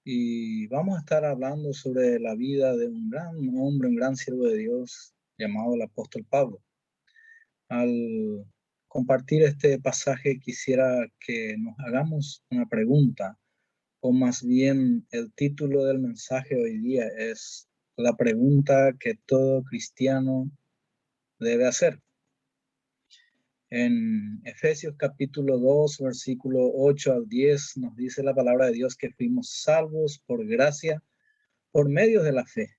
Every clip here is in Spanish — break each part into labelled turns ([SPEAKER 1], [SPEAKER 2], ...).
[SPEAKER 1] Y vamos a estar hablando sobre la vida de un gran hombre, un gran siervo de Dios llamado el apóstol Pablo. Al compartir este pasaje quisiera que nos hagamos una pregunta, o más bien el título del mensaje hoy día es la pregunta que todo cristiano debe hacer. En Efesios capítulo 2, versículo 8 al 10, nos dice la palabra de Dios que fuimos salvos por gracia, por medio de la fe.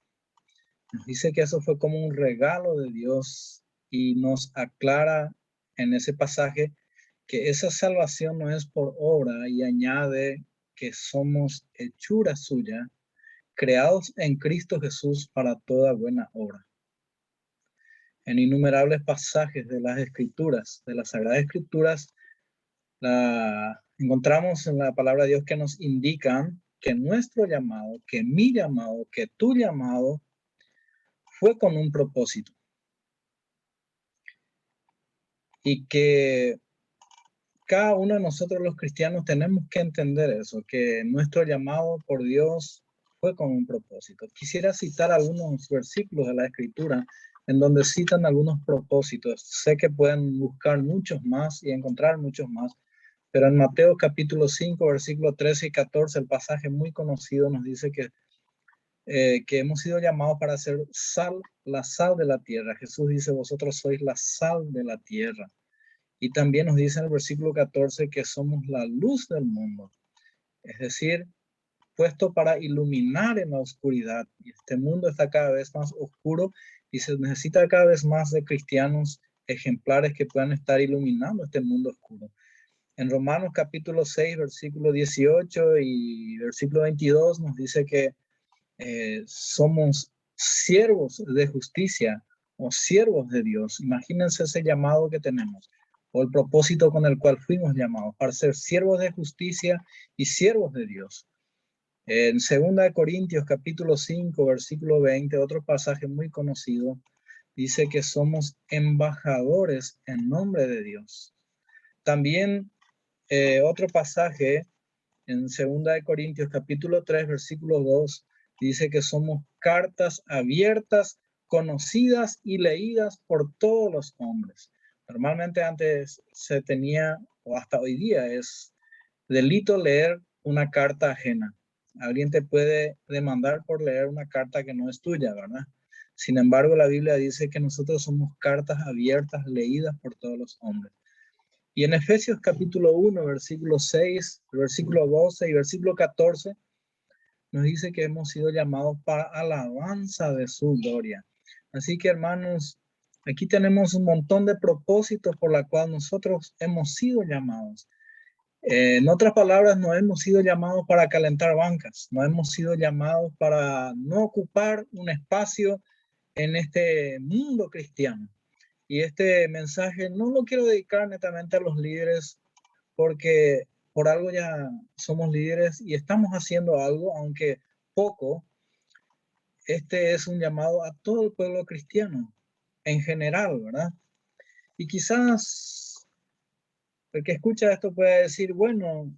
[SPEAKER 1] Nos dice que eso fue como un regalo de Dios y nos aclara en ese pasaje que esa salvación no es por obra y añade que somos hechura suya, creados en Cristo Jesús para toda buena obra. En innumerables pasajes de las Escrituras, de las Sagradas Escrituras, encontramos en la palabra de Dios que nos indican que nuestro llamado, que mi llamado, que tu llamado fue con un propósito. Y que cada uno de nosotros los cristianos tenemos que entender eso, que nuestro llamado por Dios fue con un propósito. Quisiera citar algunos versículos de la Escritura en donde citan algunos propósitos. Sé que pueden buscar muchos más y encontrar muchos más, pero en Mateo capítulo 5, versículos 13 y 14, el pasaje muy conocido nos dice que hemos sido llamados para ser sal, la sal de la tierra. Jesús dice, vosotros sois la sal de la tierra. Y también nos dice en el versículo 14 que somos la luz del mundo. Es decir, puesto para iluminar en la oscuridad. Y este mundo está cada vez más oscuro y se necesita cada vez más de cristianos ejemplares que puedan estar iluminando este mundo oscuro. En Romanos capítulo 6, versículo 18 y versículo 22 nos dice que somos siervos de justicia o siervos de Dios. Imagínense ese llamado que tenemos o el propósito con el cual fuimos llamados para ser siervos de justicia y siervos de Dios. En 2 Corintios capítulo 5, versículo 20, otro pasaje muy conocido, dice que somos embajadores en nombre de Dios. También otro pasaje en 2 Corintios capítulo 3, versículo 2, dice que somos cartas abiertas, conocidas y leídas por todos los hombres. Normalmente antes se tenía, o hasta hoy día es delito leer una carta ajena. Alguien te puede demandar por leer una carta que no es tuya, ¿verdad? Sin embargo, la Biblia dice que nosotros somos cartas abiertas, leídas por todos los hombres. Y en Efesios capítulo 1, versículo 6, versículo 12 y versículo 14, nos dice que hemos sido llamados para alabanza de su gloria. Así que, hermanos, aquí tenemos un montón de propósitos por la cual nosotros hemos sido llamados. En otras palabras, no hemos sido llamados para calentar bancas, no hemos sido llamados para no ocupar un espacio en este mundo cristiano. Y este mensaje no lo quiero dedicar netamente a los líderes porque por algo ya somos líderes y estamos haciendo algo, aunque poco. Este es un llamado a todo el pueblo cristiano en general, ¿verdad? Y quizás el que escucha esto puede decir, bueno,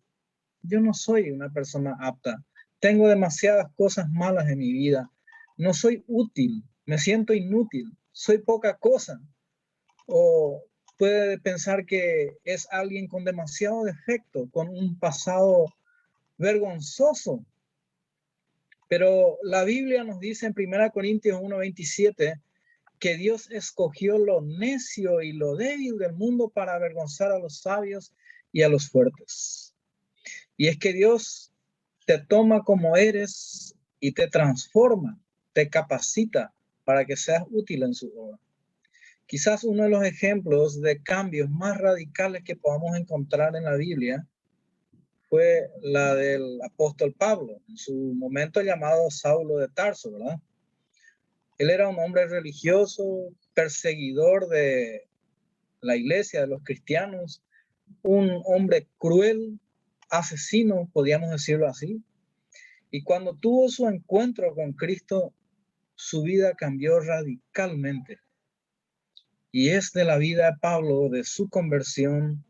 [SPEAKER 1] yo no soy una persona apta, tengo demasiadas cosas malas en mi vida, no soy útil, me siento inútil, soy poca cosa. O puede pensar que es alguien con demasiado defecto, con un pasado vergonzoso. Pero la Biblia nos dice en 1 Corintios 1:27 que Dios escogió lo necio y lo débil del mundo para avergonzar a los sabios y a los fuertes. Y es que Dios te toma como eres y te transforma, te capacita para que seas útil en su obra. Quizás uno de los ejemplos de cambios más radicales que podamos encontrar en la Biblia fue la del apóstol Pablo, en su momento llamado Saulo de Tarso, ¿verdad? Él era un hombre religioso, perseguidor de la iglesia, de los cristianos, un hombre cruel, asesino, podríamos decirlo así. Y cuando tuvo su encuentro con Cristo, su vida cambió radicalmente. Y es de la vida de Pablo, de su conversión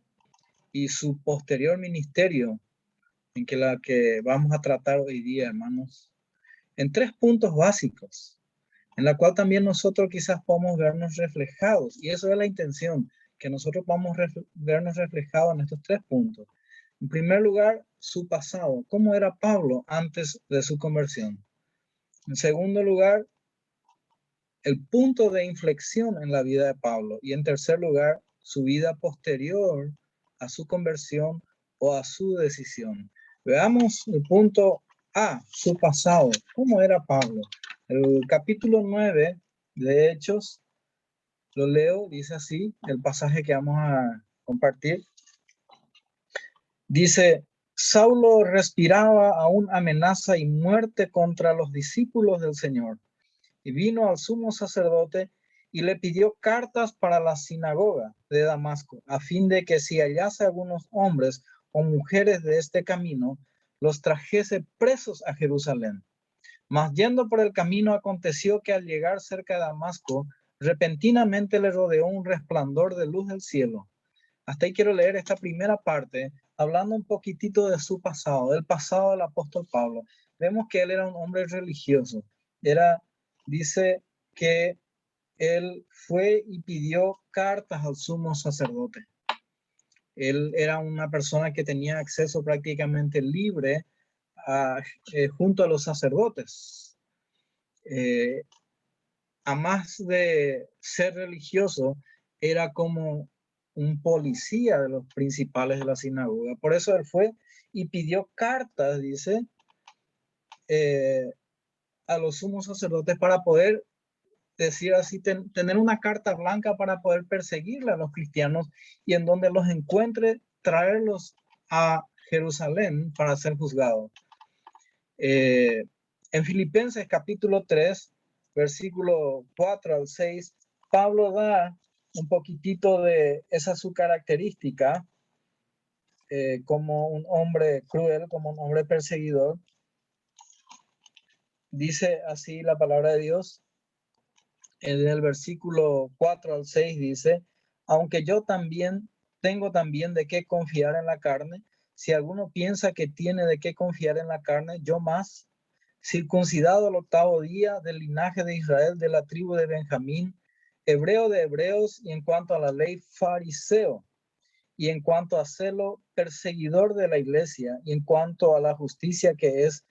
[SPEAKER 1] y su posterior ministerio, en que la que vamos a tratar hoy día, hermanos, en 3 puntos básicos, en la cual también nosotros quizás podamos vernos reflejados. Y eso es la intención, que nosotros podamos vernos reflejados en estos 3 puntos. En primer lugar, su pasado. ¿Cómo era Pablo antes de su conversión? En segundo lugar, el punto de inflexión en la vida de Pablo. Y en tercer lugar, su vida posterior a su conversión o a su decisión. Veamos el punto A, su pasado. ¿Cómo era Pablo? El capítulo 9 de Hechos, lo leo, dice así, el pasaje que vamos a compartir. Dice, Saulo respiraba aún amenaza y muerte contra los discípulos del Señor. Y vino al sumo sacerdote y le pidió cartas para la sinagoga de Damasco, a fin de que si hallase algunos hombres o mujeres de este camino, los trajese presos a Jerusalén. Mas yendo por el camino, aconteció que al llegar cerca de Damasco, repentinamente le rodeó un resplandor de luz del cielo. Hasta ahí quiero leer esta primera parte, hablando un poquitito de su pasado, del pasado del apóstol Pablo. Vemos que él era un hombre religioso. Dice que él fue y pidió cartas al sumo sacerdote. Él era una persona que tenía acceso prácticamente libre junto a los sacerdotes. A más de ser religioso, era como un policía de los principales de la sinagoga. Por eso él fue y pidió cartas, dice, a los sumos sacerdotes para poder decir así, tener una carta blanca para poder perseguirle a los cristianos y en donde los encuentre, traerlos a Jerusalén para ser juzgados. En Filipenses capítulo 3, versículo 4 al 6, Pablo da un poquitito de esa su característica como un hombre cruel, como un hombre perseguidor. Dice así la palabra de Dios. En el versículo 4 al 6 dice, aunque yo también tengo también de qué confiar en la carne, si alguno piensa que tiene de qué confiar en la carne, yo más, circuncidado al 8º día del linaje de Israel, de la tribu de Benjamín, hebreo de hebreos, y en cuanto a la ley, fariseo, y en cuanto a celo, perseguidor de la iglesia, y en cuanto a la justicia que es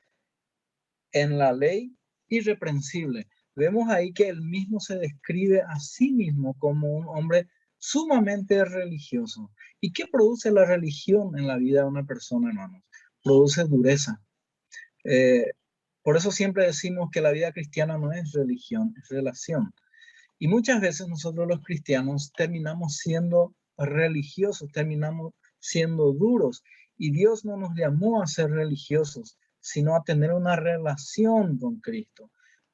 [SPEAKER 1] en la ley, irreprensible. Vemos ahí que él mismo se describe a sí mismo como un hombre sumamente religioso. ¿Y qué produce la religión en la vida de una persona, hermanos? Produce dureza. Por eso siempre decimos que la vida cristiana no es religión, es relación. Y muchas veces nosotros los cristianos terminamos siendo religiosos, terminamos siendo duros. Y Dios no nos llamó a ser religiosos, sino a tener una relación con Cristo.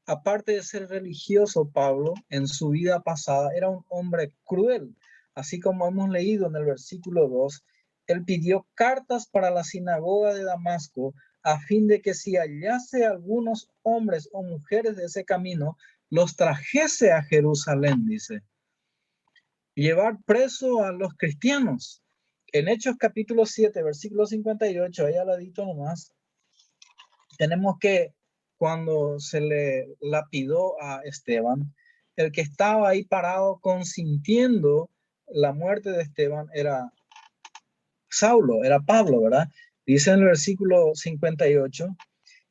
[SPEAKER 1] Aparte de ser religioso, Pablo, en su vida pasada, era un hombre cruel. Así como hemos leído en el versículo 2, él pidió cartas para la sinagoga de Damasco, a fin de que si hallase algunos hombres o mujeres de ese camino, los trajese a Jerusalén, dice. Llevar preso a los cristianos. En Hechos capítulo 7, versículo 58, ahí al ladito nomás, tenemos que cuando se le lapidó a Esteban, el que estaba ahí parado consintiendo la muerte de Esteban era Saulo, era Pablo, ¿verdad? Dice en el versículo 58,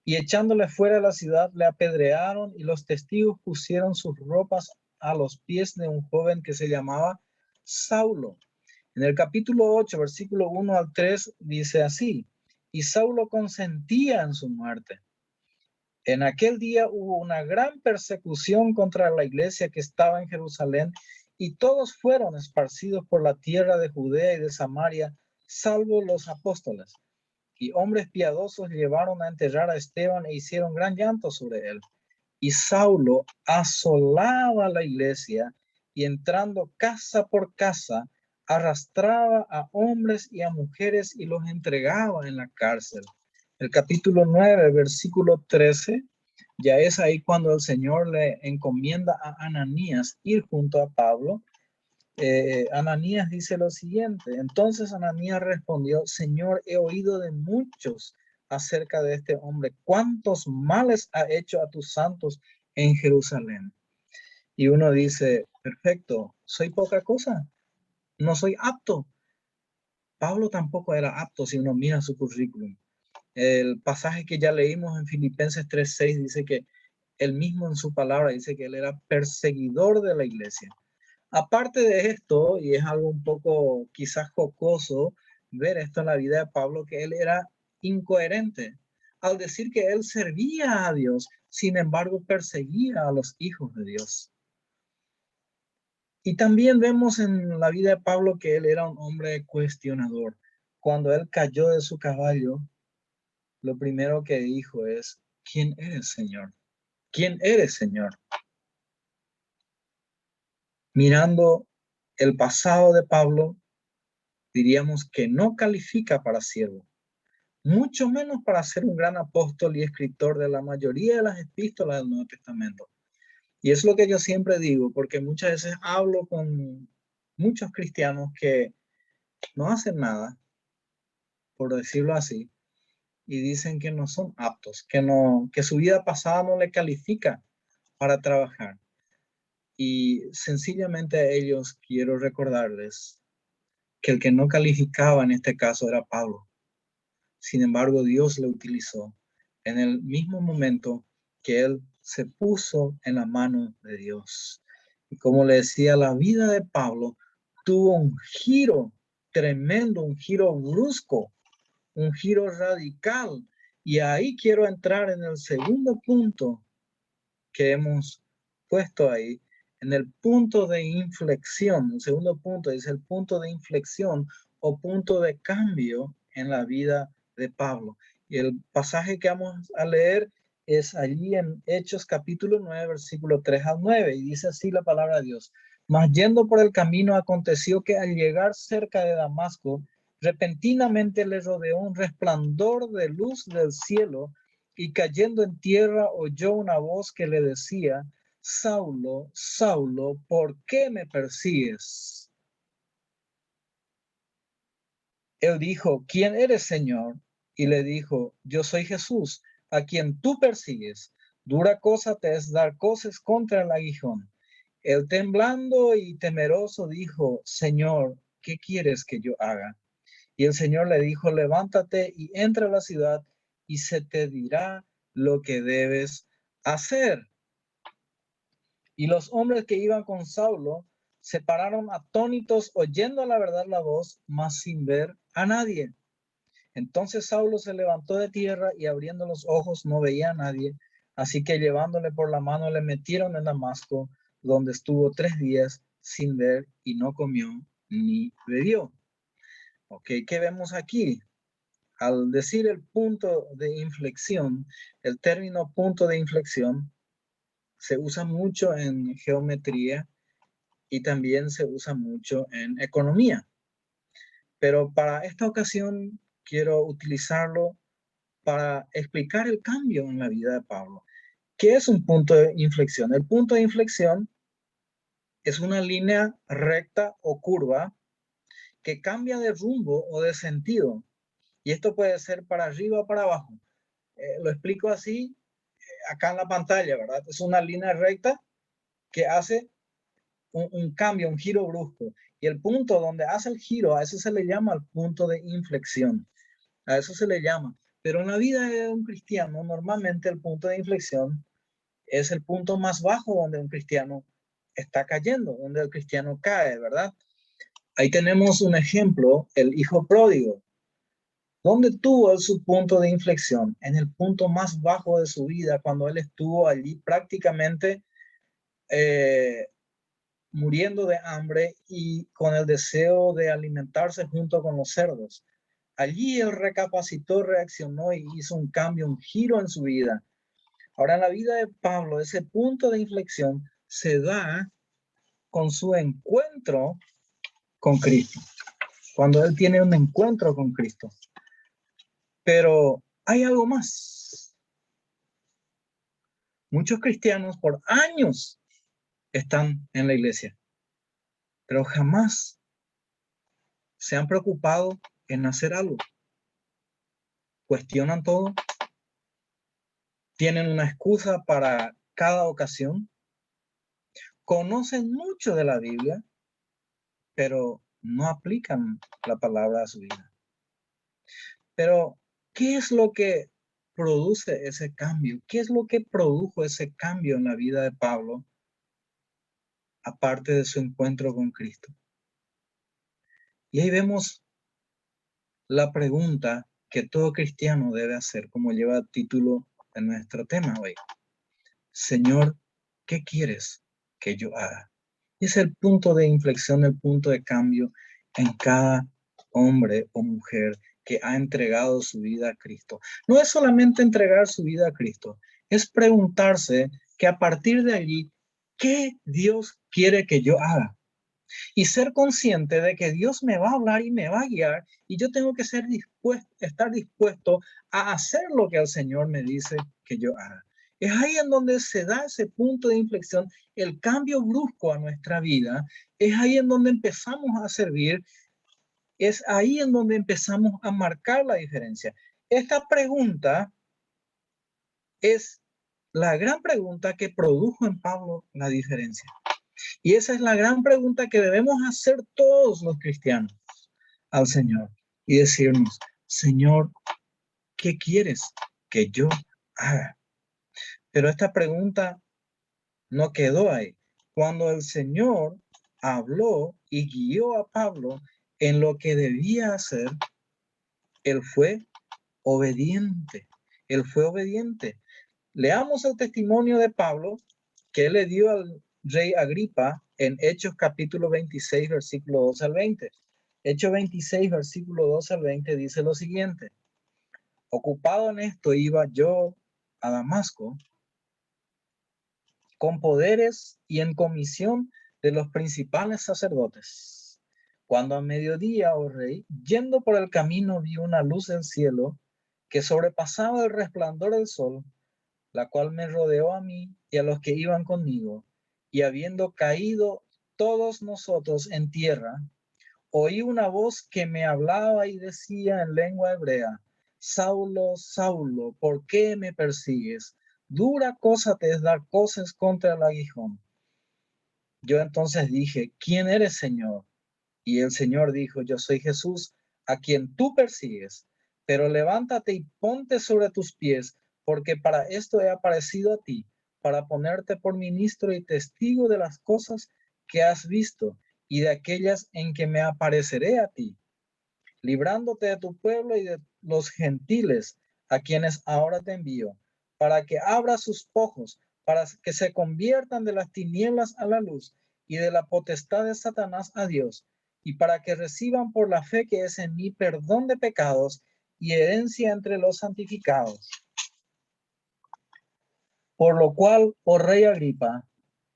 [SPEAKER 1] y echándole fuera de la ciudad le apedrearon y los testigos pusieron sus ropas a los pies de un joven que se llamaba Saulo. En el capítulo 8, versículo 1 al 3 dice así, y Saulo consentía en su muerte. En aquel día hubo una gran persecución contra la iglesia que estaba en Jerusalén y todos fueron esparcidos por la tierra de Judea y de Samaria, salvo los apóstoles. Y hombres piadosos llevaron a enterrar a Esteban e hicieron gran llanto sobre él. Y Saulo asolaba la iglesia y entrando casa por casa, arrastraba a hombres y a mujeres y los entregaba en la cárcel. El capítulo 9, versículo 13, ya es ahí cuando el Señor le encomienda a Ananías ir junto a Pablo Ananías dice lo siguiente: entonces Ananías respondió, Señor, he oído de muchos acerca de este hombre, cuántos males ha hecho a tus santos en Jerusalén. Y uno dice, perfecto, soy poca cosa, no soy apto. Pablo tampoco era apto si uno mira su currículum. El pasaje que ya leímos en Filipenses 3:6 dice que él mismo en su palabra dice que él era perseguidor de la iglesia. Aparte de esto, y es algo un poco quizás jocoso ver esto en la vida de Pablo, que él era incoherente al decir que él servía a Dios, sin embargo perseguía a los hijos de Dios. Y también vemos en la vida de Pablo que él era un hombre cuestionador. Cuando él cayó de su caballo, lo primero que dijo es, ¿quién eres, Señor? ¿Quién eres, Señor? Mirando el pasado de Pablo, diríamos que no califica para siervo, mucho menos para ser un gran apóstol y escritor de la mayoría de las epístolas del Nuevo Testamento. Y es lo que yo siempre digo, porque muchas veces hablo con muchos cristianos que no hacen nada, por decirlo así, y dicen que no son aptos, que su vida pasada no le califica para trabajar. Y sencillamente a ellos quiero recordarles que el que no calificaba en este caso era Pablo. Sin embargo, Dios le utilizó en el mismo momento que él se puso en la mano de Dios. Y como le decía, la vida de Pablo tuvo un giro tremendo, un giro brusco, un giro radical. Y ahí quiero entrar en el segundo punto que hemos puesto ahí, en el punto de inflexión. El segundo punto es el punto de inflexión o punto de cambio en la vida de Pablo. Y el pasaje que vamos a leer es allí en Hechos capítulo 9, versículo 3 al 9, y dice así la palabra de Dios. Mas yendo por el camino aconteció que al llegar cerca de Damasco, repentinamente le rodeó un resplandor de luz del cielo, y cayendo en tierra oyó una voz que le decía, Saulo, Saulo, ¿por qué me persigues? Él dijo, ¿quién eres, Señor? Y le dijo, yo soy Jesús, a quien tú persigues. Dura cosa te es dar cosas contra el aguijón. Él temblando y temeroso dijo, Señor, ¿qué quieres que yo haga? Y el Señor le dijo, levántate y entra a la ciudad y se te dirá lo que debes hacer. Y los hombres que iban con Saulo se pararon atónitos oyendo la verdad la voz, mas sin ver a nadie. Entonces Saulo se levantó de tierra y abriendo los ojos no veía a nadie. Así que llevándole por la mano le metieron en Damasco, donde estuvo 3 días sin ver y no comió ni bebió. Ok, ¿qué vemos aquí? Al decir el punto de inflexión, el término punto de inflexión se usa mucho en geometría y también se usa mucho en economía. Pero para esta ocasión quiero utilizarlo para explicar el cambio en la vida de Pablo. ¿Qué es un punto de inflexión? El punto de inflexión es una línea recta o curva que cambia de rumbo o de sentido. Y esto puede ser para arriba o para abajo. Lo explico así acá en la pantalla, ¿verdad? Es una línea recta que hace un cambio, un giro brusco. Y el punto donde hace el giro, a eso se le llama el punto de inflexión. A eso se le llama. Pero en la vida de un cristiano, normalmente el punto de inflexión es el punto más bajo donde un cristiano está cayendo, donde el cristiano cae, ¿verdad? Ahí tenemos un ejemplo, el hijo pródigo. ¿Dónde tuvo su punto de inflexión? En el punto más bajo de su vida, cuando él estuvo allí prácticamente muriendo de hambre y con el deseo de alimentarse junto con los cerdos. Allí él recapacitó, reaccionó y hizo un cambio, un giro en su vida. Ahora, en la vida de Pablo, ese punto de inflexión se da con su encuentro con Cristo, cuando él tiene un encuentro con Cristo. Pero hay algo más. Muchos cristianos por años están en la iglesia, pero jamás se han preocupado en hacer algo. Cuestionan todo, tienen una excusa para cada ocasión, conocen mucho de la Biblia, pero no aplican la palabra a su vida. Pero, ¿qué es lo que produce ese cambio? ¿Qué es lo que produjo ese cambio en la vida de Pablo, aparte de su encuentro con Cristo? Y ahí vemos la pregunta que todo cristiano debe hacer, como lleva el título de nuestro tema hoy. Señor, ¿qué quieres que yo haga? Y es el punto de inflexión, el punto de cambio en cada hombre o mujer que ha entregado su vida a Cristo. No es solamente entregar su vida a Cristo, es preguntarse que a partir de allí, ¿qué Dios quiere que yo haga? Y ser consciente de que Dios me va a hablar y me va a guiar y yo tengo que estar dispuesto a hacer lo que el Señor me dice que yo haga. Es ahí en donde se da ese punto de inflexión, el cambio brusco a nuestra vida. Es ahí en donde empezamos a servir. Es ahí en donde empezamos a marcar la diferencia. Esta pregunta es la gran pregunta que produjo en Pablo la diferencia. Y esa es la gran pregunta que debemos hacer todos los cristianos al Señor y decirnos, Señor, ¿qué quieres que yo haga? Pero esta pregunta no quedó ahí. Cuando el Señor habló y guió a Pablo en lo que debía hacer, él fue obediente. Él fue obediente. Leamos el testimonio de Pablo que él le dio al rey Agripa en Hechos capítulo 26, versículo 12 al 20. Hechos 26, versículo 12 al 20 dice lo siguiente. Ocupado en esto iba yo a Damasco con poderes y en comisión de los principales sacerdotes. Cuando a mediodía, oh rey, yendo por el camino vi una luz del cielo que sobrepasaba el resplandor del sol, la cual me rodeó a mí y a los que iban conmigo, y habiendo caído todos nosotros en tierra, oí una voz que me hablaba y decía en lengua hebrea, Saulo, Saulo, ¿por qué me persigues? Dura cosa te es dar cosas contra el aguijón. Yo entonces dije, ¿quién eres, Señor? Y el Señor dijo, yo soy Jesús, a quien tú persigues, pero levántate y ponte sobre tus pies, porque para esto he aparecido a ti, para ponerte por ministro y testigo de las cosas que has visto y de aquellas en que me apareceré a ti, librándote de tu pueblo y de los gentiles, a quienes ahora te envío, para que abra sus ojos, para que se conviertan de las tinieblas a la luz y de la potestad de Satanás a Dios, y para que reciban por la fe que es en mí perdón de pecados y herencia entre los santificados. Por lo cual, oh rey Agripa,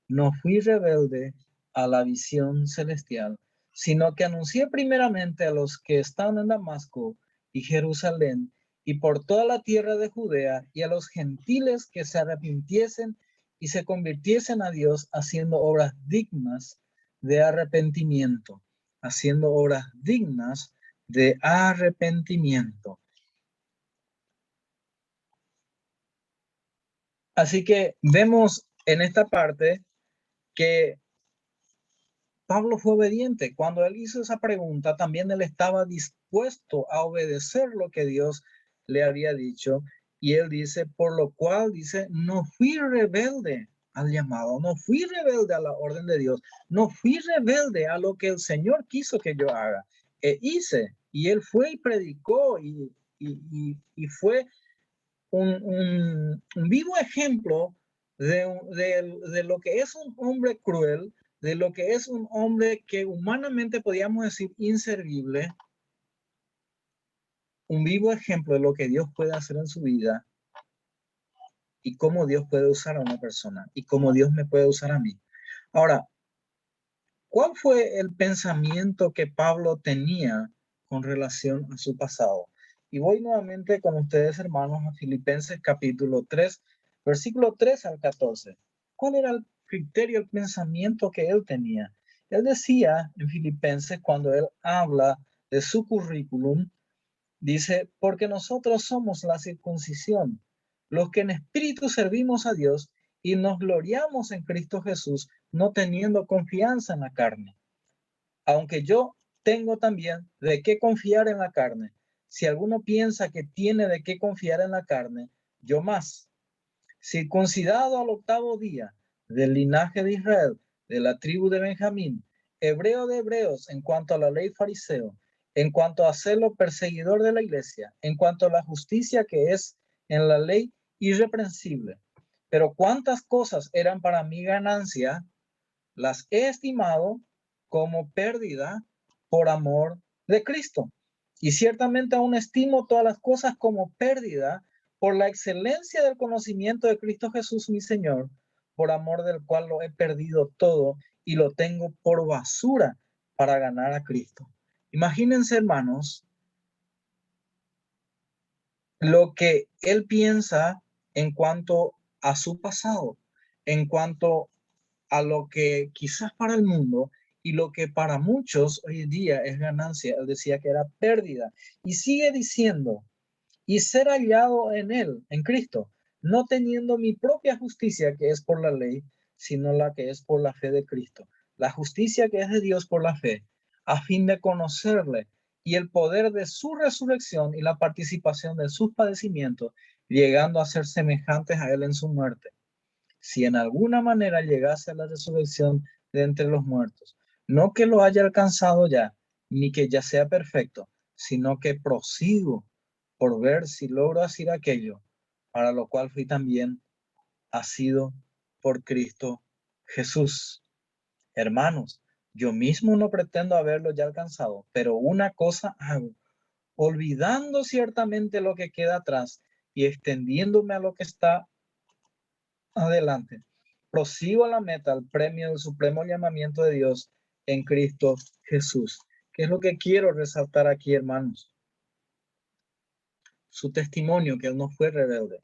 [SPEAKER 1] no fui rebelde a la visión celestial, sino que anuncié primeramente a los que están en Damasco y Jerusalén y por toda la tierra de Judea y a los gentiles que se arrepintiesen y se convirtiesen a Dios haciendo obras dignas de arrepentimiento, haciendo obras dignas de arrepentimiento. Así que vemos en esta parte que Pablo fue obediente. Cuando él hizo esa pregunta, también él estaba dispuesto a obedecer lo que Dios le había dicho. Y él dice, por lo cual dice, no fui rebelde al llamado, no fui rebelde a la orden de Dios, no fui rebelde a lo que el Señor quiso que yo haga. Hice, y él fue y predicó y fue un vivo ejemplo de lo que es un hombre cruel, de lo que es un hombre que humanamente podríamos decir inservible, un vivo ejemplo de lo que Dios puede hacer en su vida y cómo Dios puede usar a una persona y cómo Dios me puede usar a mí. Ahora, ¿cuál fue el pensamiento que Pablo tenía con relación a su pasado? Y voy nuevamente con ustedes, hermanos, a Filipenses capítulo 3, versículo 3 al 14. ¿Cuál era el criterio, el pensamiento que él tenía? Él decía en Filipenses, cuando él habla de su currículum, dice, porque nosotros somos la circuncisión, los que en espíritu servimos a Dios y nos gloriamos en Cristo Jesús, no teniendo confianza en la carne. Aunque yo tengo también de qué confiar en la carne. Si alguno piensa que tiene de qué confiar en la carne, yo más. Circuncidado al 8º día, del linaje de Israel, de la tribu de Benjamín, hebreo de hebreos en cuanto a la ley fariseo, en cuanto a hacerlo perseguidor de la iglesia, en cuanto a la justicia que es en la ley irreprensible. Pero cuántas cosas eran para mi ganancia, las he estimado como pérdida por amor de Cristo. Y ciertamente aún estimo todas las cosas como pérdida por la excelencia del conocimiento de Cristo Jesús, mi Señor, por amor del cual lo he perdido todo y lo tengo por basura para ganar a Cristo. Imagínense, hermanos, lo que él piensa en cuanto a su pasado, en cuanto a lo que quizás para el mundo y lo que para muchos hoy en día es ganancia. Él decía que era pérdida. Y sigue diciendo, y ser hallado en él, en Cristo, no teniendo mi propia justicia que es por la ley, sino la que es por la fe de Cristo. La justicia que es de Dios por la fe, a fin de conocerle y el poder de su resurrección y la participación de sus padecimientos, llegando a ser semejantes a él en su muerte, si en alguna manera llegase a la resurrección de entre los muertos. No que lo haya alcanzado ya, ni que ya sea perfecto, sino que prosigo por ver si logro hacer aquello, para lo cual fui también asido por Cristo Jesús. Hermanos, yo mismo no pretendo haberlo ya alcanzado, pero una cosa hago, olvidando ciertamente lo que queda atrás y extendiéndome a lo que está adelante. Prosigo a la meta, al premio del supremo llamamiento de Dios en Cristo Jesús. ¿Qué es lo que quiero resaltar aquí, hermanos? Su testimonio, que él no fue rebelde.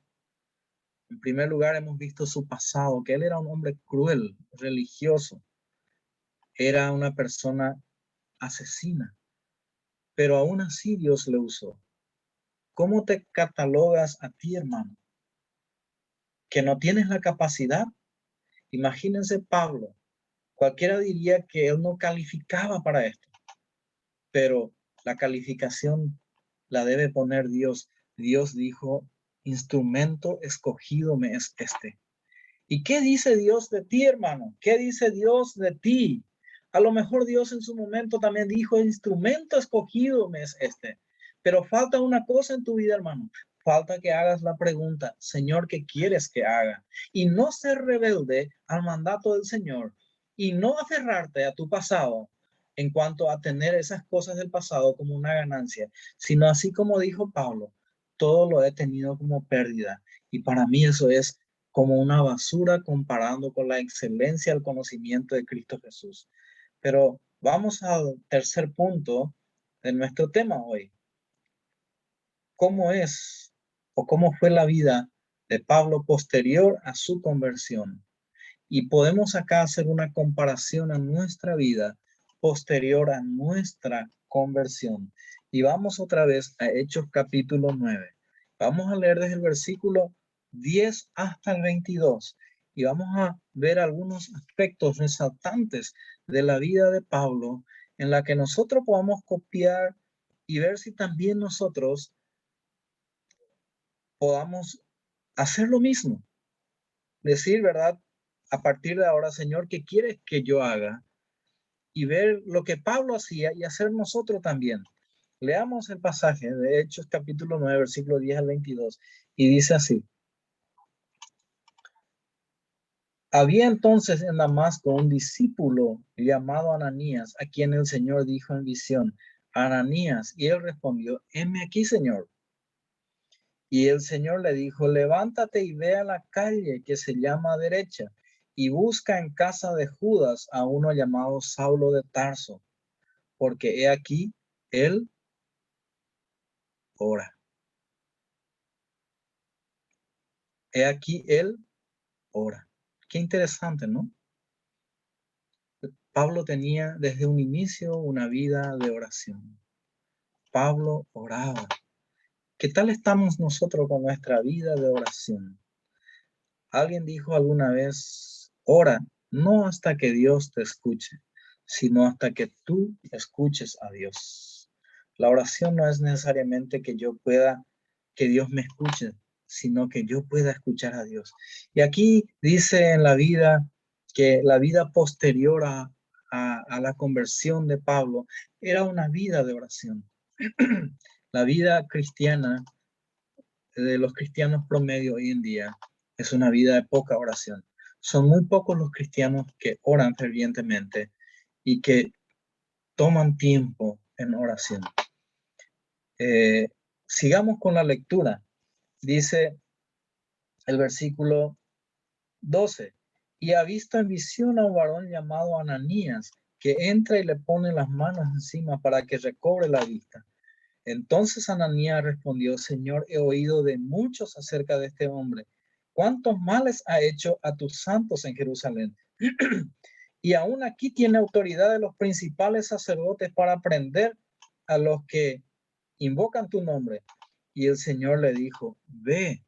[SPEAKER 1] En primer lugar, hemos visto su pasado, que él era un hombre cruel, religioso, era una persona asesina, pero aún así Dios le usó. ¿Cómo te catalogas a ti, hermano? ¿Que no tienes la capacidad? Imagínense Pablo. Cualquiera diría que él no calificaba para esto, pero la calificación la debe poner Dios. Dios dijo, instrumento escogido me es este. ¿Y qué dice Dios de ti, hermano? ¿Qué dice Dios de ti? A lo mejor Dios en su momento también dijo, instrumento escogido me es este. Pero falta una cosa en tu vida, hermano. Falta que hagas la pregunta, Señor, ¿qué quieres que haga? Y no ser rebelde al mandato del Señor y no aferrarte a tu pasado en cuanto a tener esas cosas del pasado como una ganancia, sino así como dijo Pablo, todo lo he tenido como pérdida. Y para mí eso es como una basura comparando con la excelencia del conocimiento de Cristo Jesús. Pero vamos al tercer punto de nuestro tema hoy. ¿Cómo es o cómo fue la vida de Pablo posterior a su conversión? Y podemos acá hacer una comparación a nuestra vida posterior a nuestra conversión. Y vamos otra vez a Hechos capítulo 9. Vamos a leer desde el versículo 10 hasta el 22 y vamos a ver algunos aspectos resaltantes de la vida de Pablo en la que nosotros podamos copiar y ver si también nosotros podamos hacer lo mismo. Decir, ¿verdad? A partir de ahora, Señor, ¿qué quieres que yo haga? Y ver lo que Pablo hacía y hacer nosotros también. Leamos el pasaje de Hechos capítulo 9, versículo 10 al 22, y dice así. Había entonces en Damasco un discípulo llamado Ananías, a quien el Señor dijo en visión, Ananías, y él respondió, heme aquí, Señor. Y el Señor le dijo, levántate y ve a la calle que se llama derecha y busca en casa de Judas a uno llamado Saulo de Tarso, porque he aquí, él ora. He aquí, él ora. Qué interesante, ¿no? Pablo tenía desde un inicio una vida de oración. Pablo oraba. ¿Qué tal estamos nosotros con nuestra vida de oración? Alguien dijo alguna vez, ora, no hasta que Dios te escuche, sino hasta que tú escuches a Dios. La oración no es necesariamente que Dios me escuche, sino que yo pueda escuchar a Dios. Y aquí dice en la vida que la vida posterior a la conversión de Pablo era una vida de oración. La vida cristiana de los cristianos promedio hoy en día es una vida de poca oración. Son muy pocos los cristianos que oran fervientemente y que toman tiempo en oración. Sigamos con la lectura. Dice el versículo 12. Y ha visto en visión a un varón llamado Ananías, que entra y le pone las manos encima para que recobre la vista. Entonces Ananías respondió, Señor, he oído de muchos acerca de este hombre. ¿Cuántos males ha hecho a tus santos en Jerusalén? Y aún aquí tiene autoridad de los principales sacerdotes para prender a los que invocan tu nombre. Y el Señor le dijo, ve,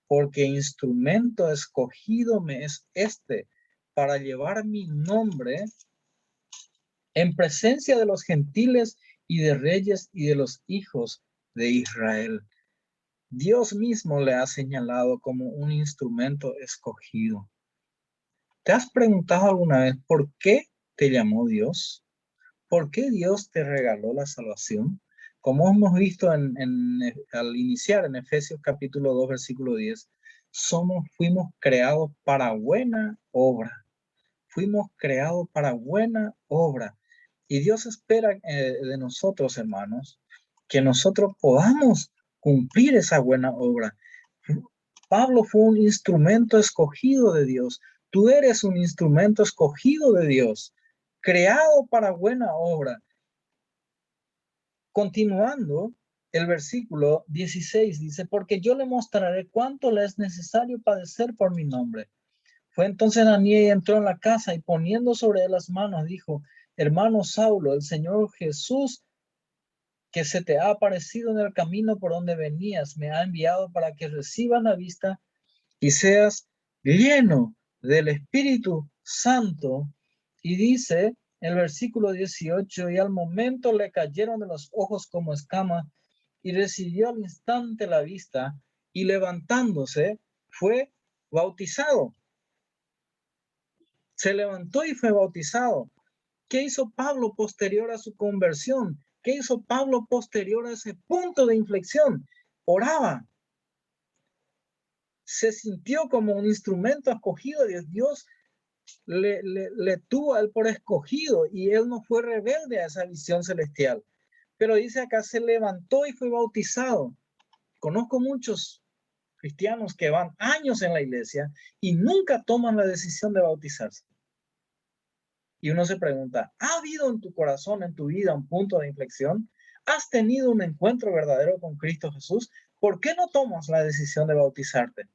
[SPEAKER 1] porque instrumento escogido me es este para llevar mi nombre en presencia de los gentiles y de reyes y de los hijos de Israel. Dios mismo le ha señalado como un instrumento escogido. ¿Te has preguntado alguna vez por qué te llamó Dios? ¿Por qué Dios te regaló la salvación? Como hemos visto al iniciar en Efesios capítulo 2, versículo 10, fuimos creados para buena obra. Fuimos creados para buena obra. Y Dios espera de nosotros, hermanos, que nosotros podamos cumplir esa buena obra. Pablo fue un instrumento escogido de Dios. Tú eres un instrumento escogido de Dios, creado para buena obra. Continuando, el versículo 16 dice, porque yo le mostraré cuánto le es necesario padecer por mi nombre. Fue entonces Ananías y entró en la casa y poniendo sobre él las manos, dijo, hermano Saulo, el Señor Jesús que se te ha aparecido en el camino por donde venías, me ha enviado para que recibas la vista y seas lleno del Espíritu Santo. Y dice el versículo 18, y al momento le cayeron de los ojos como escamas y recibió al instante la vista y levantándose fue bautizado. Se levantó y fue bautizado. ¿Qué hizo Pablo posterior a su conversión? ¿Qué hizo Pablo posterior a ese punto de inflexión? Oraba. Se sintió como un instrumento escogido de Dios. Le tuvo a él por escogido y él no fue rebelde a esa visión celestial. Pero dice acá, se levantó y fue bautizado. Conozco muchos cristianos que van años en la iglesia y nunca toman la decisión de bautizarse. Y uno se pregunta, ¿ha habido en tu corazón, en tu vida, un punto de inflexión? ¿Has tenido un encuentro verdadero con Cristo Jesús? ¿Por qué no tomas la decisión de bautizarte?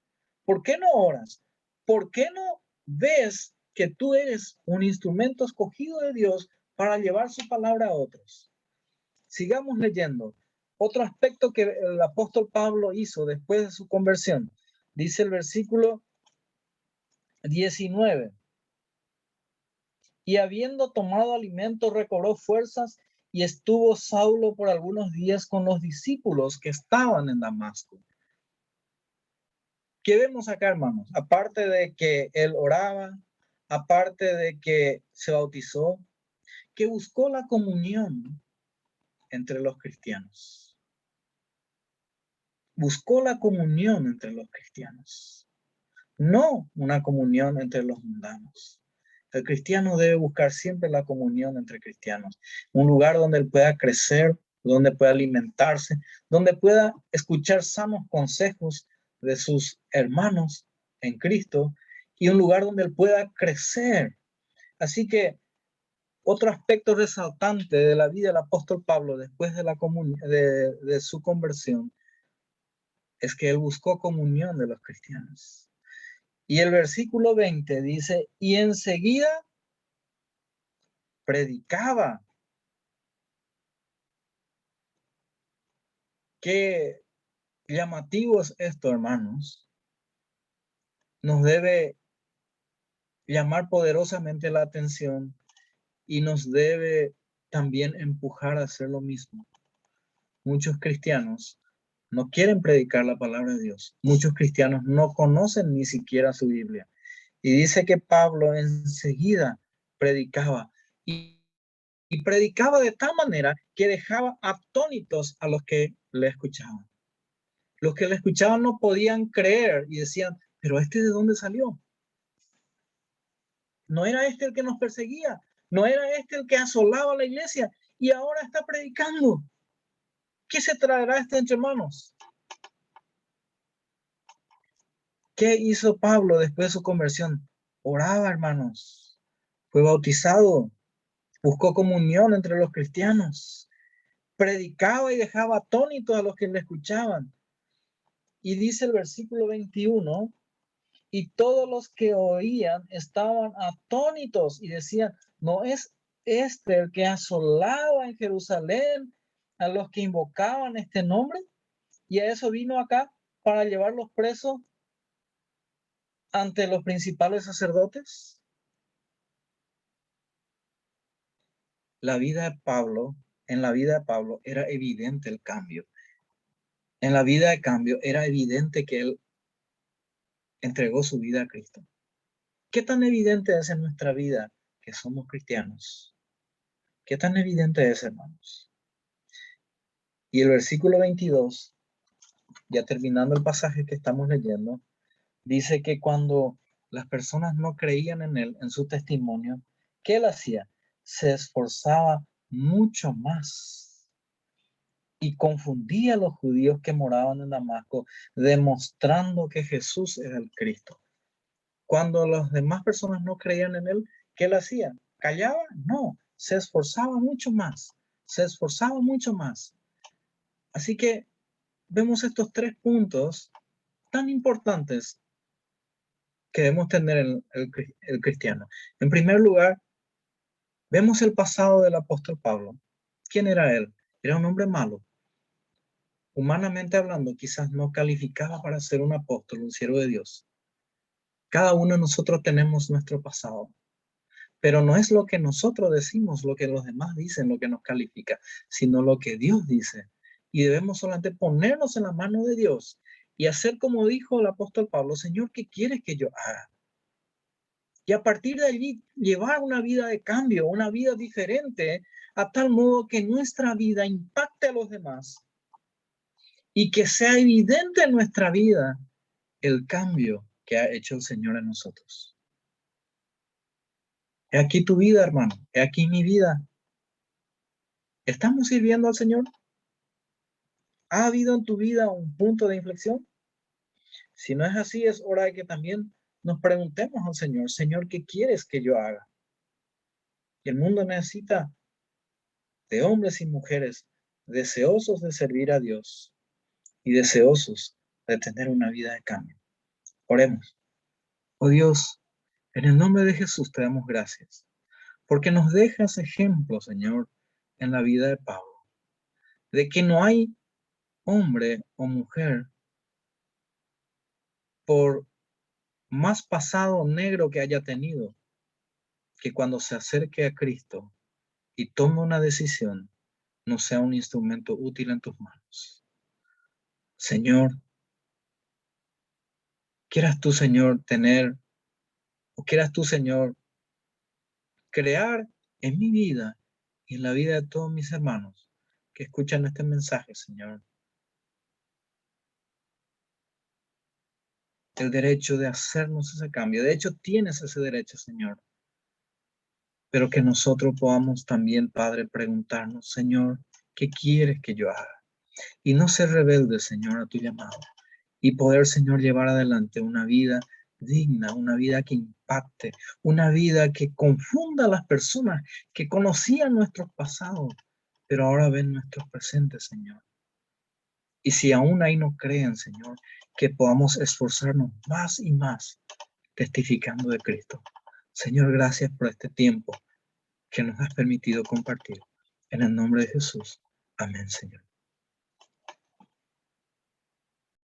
[SPEAKER 1] ¿Por qué no oras? ¿Por qué no ves que tú eres un instrumento escogido de Dios para llevar su palabra a otros? Sigamos leyendo. Otro aspecto que el apóstol Pablo hizo después de su conversión. Dice el versículo 19. Y habiendo tomado alimento, recobró fuerzas y estuvo Saulo por algunos días con los discípulos que estaban en Damasco. ¿Qué vemos acá, hermanos? Aparte de que él oraba, aparte de que se bautizó, que buscó la comunión entre los cristianos. Buscó la comunión entre los cristianos, no una comunión entre los mundanos. El cristiano debe buscar siempre la comunión entre cristianos, un lugar donde él pueda crecer, donde pueda alimentarse, donde pueda escuchar sanos consejos de sus hermanos en Cristo y un lugar donde él pueda crecer. Así que otro aspecto resaltante de la vida del apóstol Pablo después de su conversión es que él buscó comunión de los cristianos. Y el versículo 20 dice, y enseguida predicaba. Qué llamativo es esto, hermanos. Nos debe llamar poderosamente la atención y nos debe también empujar a hacer lo mismo. Muchos cristianos no quieren predicar la palabra de Dios. Muchos cristianos no conocen ni siquiera su Biblia. Y dice que Pablo enseguida predicaba y predicaba de tal manera que dejaba atónitos a los que le escuchaban. Los que le escuchaban no podían creer y decían, pero ¿este de dónde salió? No era este el que nos perseguía, no era este el que asolaba la iglesia y ahora está predicando. ¿Qué se traerá este entre manos? ¿Qué hizo Pablo después de su conversión? Oraba, hermanos. Fue bautizado. Buscó comunión entre los cristianos. Predicaba y dejaba atónitos a los que le escuchaban. Y dice el versículo 21, y todos los que oían estaban atónitos y decían, ¿no es este el que asolaba en Jerusalén a los que invocaban este nombre? Y a eso vino acá para llevarlos presos ante los principales sacerdotes. La vida de Pablo, en la vida de Pablo era evidente el cambio. En la vida de cambio era evidente que él entregó su vida a Cristo. ¿Qué tan evidente es en nuestra vida que somos cristianos? ¿Qué tan evidente es, hermanos? Y el versículo 22, ya terminando el pasaje que estamos leyendo, dice que cuando las personas no creían en él, en su testimonio, ¿qué él hacía? Se esforzaba mucho más y confundía a los judíos que moraban en Damasco, demostrando que Jesús era el Cristo. Cuando las demás personas no creían en él, ¿qué él hacía? ¿Callaba? No, se esforzaba mucho más, se esforzaba mucho más. Así que vemos estos 3 puntos tan importantes que debemos tener el cristiano. En primer lugar, vemos el pasado del apóstol Pablo. ¿Quién era él? Era un hombre malo. Humanamente hablando, quizás no calificaba para ser un apóstol, un siervo de Dios. Cada uno de nosotros tenemos nuestro pasado, pero no es lo que nosotros decimos, lo que los demás dicen, lo que nos califica, sino lo que Dios dice. Y debemos solamente ponernos en la mano de Dios y hacer como dijo el apóstol Pablo, Señor, ¿qué quieres que yo haga? Y a partir de allí llevar una vida de cambio, una vida diferente, a tal modo que nuestra vida impacte a los demás y que sea evidente en nuestra vida el cambio que ha hecho el Señor en nosotros. He aquí tu vida, hermano. He aquí mi vida. ¿Estamos sirviendo al Señor? ¿Ha habido en tu vida un punto de inflexión? Si no es así, es hora de que también nos preguntemos al Señor, Señor, ¿qué quieres que yo haga? Y el mundo necesita de hombres y mujeres deseosos de servir a Dios y deseosos de tener una vida de cambio. Oremos. Oh Dios, en el nombre de Jesús te damos gracias, porque nos dejas ejemplo, Señor, en la vida de Pablo, de que no hay hombre o mujer, por más pasado negro que haya tenido, que cuando se acerque a Cristo y tome una decisión, no sea un instrumento útil en tus manos. Señor, quieras tú, Señor, quieras tú, Señor, crear en mi vida y en la vida de todos mis hermanos que escuchan este mensaje, Señor, el derecho de hacernos ese cambio. De hecho, tienes ese derecho, Señor. Pero que nosotros podamos también, Padre, preguntarnos, Señor, ¿qué quieres que yo haga? Y no ser rebelde, Señor, a tu llamado. Y poder, Señor, llevar adelante una vida digna, una vida que impacte, una vida que confunda a las personas que conocían nuestros pasados, pero ahora ven nuestros presentes, Señor. Y si aún ahí no creen, Señor, que podamos esforzarnos más y más testificando de Cristo. Señor, gracias por este tiempo. que nos has permitido compartir. En el nombre de Jesús. Amén, Señor.